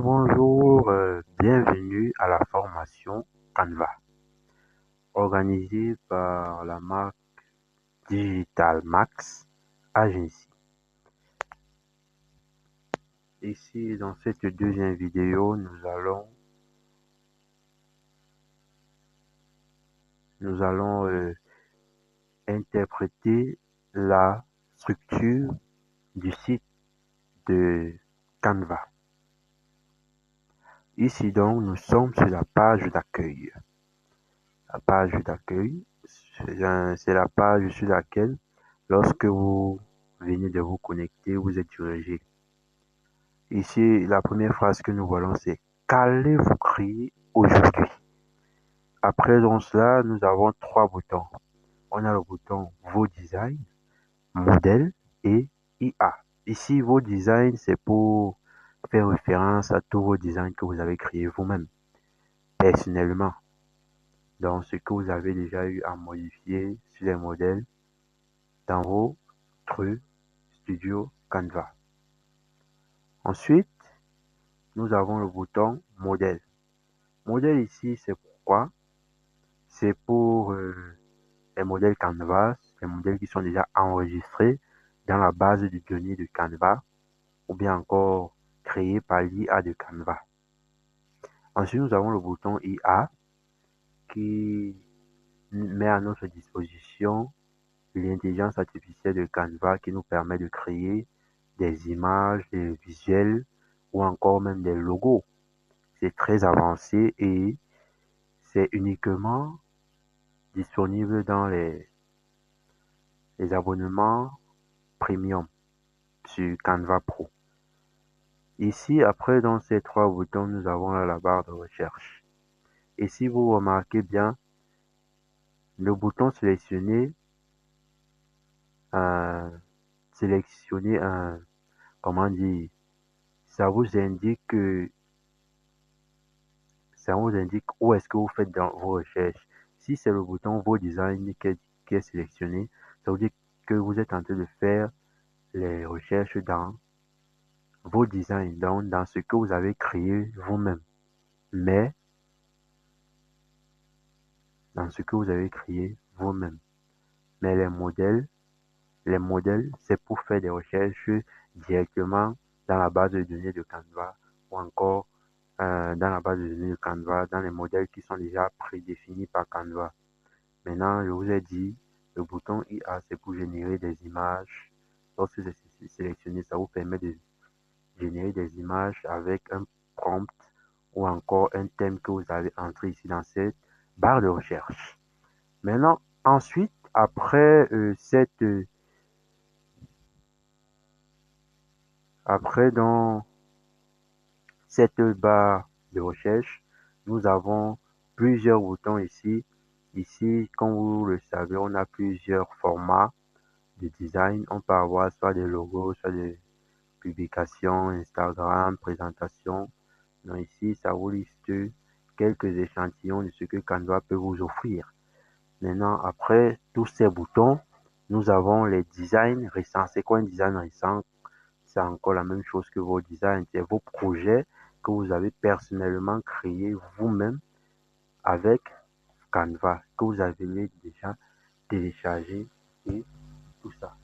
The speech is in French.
Bonjour, bienvenue à la formation Canva, organisée par la marque Digital Max Agency. Ici, dans cette deuxième vidéo, nous allons interpréter la structure du site de Canva. Ici donc, nous sommes sur la page d'accueil. La page d'accueil, c'est la page sur laquelle, lorsque vous venez de vous connecter, vous êtes dirigé. Ici, la première phrase que nous voyons, c'est « Qu'allez-vous créer aujourd'hui ?» Après donc cela, nous avons trois boutons. On a le bouton « Vos designs »,« Modèle » et « IA ». Ici, vos designs, c'est pour faire référence à tous vos designs que vous avez créés vous-même, personnellement. Donc, ce que vous avez déjà eu à modifier sur les modèles dans votre studio Canva. Ensuite, nous avons le bouton modèle. Modèle ici, c'est pourquoi? C'est pour les modèles Canva, les modèles qui sont déjà enregistrés dans la base de données de Canva ou bien encore créés par l'IA de Canva. Ensuite, nous avons le bouton IA qui met à notre disposition l'intelligence artificielle de Canva qui nous permet de créer des images, des visuels ou encore même des logos. C'est très avancé et c'est uniquement disponible dans les abonnements premium sur Canva Pro. Ici, après, dans ces trois boutons, nous avons là la barre de recherche. Et si vous remarquez bien, le bouton sélectionner comment dire, ça vous indique où est-ce que vous faites dans vos recherches. Si c'est le bouton vos designs qui est sélectionné, ça veut dire que vous êtes en train de faire les recherches dans vos designs, donc dans ce que vous avez créé vous-même. Mais dans ce que vous avez créé vous-même. Mais les modèles, c'est pour faire des recherches directement dans la base de données de Canva ou encore dans la base de données de Canva, dans les modèles qui sont déjà prédéfinis par Canva. Maintenant, je vous ai dit, le bouton IA, c'est pour générer des images. Lorsque c'est sélectionné, ça vous permet de générer des images avec un prompt ou encore un thème que vous avez entré ici dans cette barre de recherche. Maintenant, ensuite, après dans cette barre de recherche, nous avons plusieurs boutons ici. Ici, comme vous le savez, on a plusieurs formats de design. On peut avoir soit des logos, soit des publications, Instagram, présentation. Donc ici, ça vous liste quelques échantillons de ce que Canva peut vous offrir. Maintenant, après tous ces boutons, nous avons les designs récents. C'est quoi un design récent? C'est encore la même chose que vos designs. C'est vos projets que vous avez personnellement créés vous-même avec Canva, que vous avez déjà téléchargé et tout ça.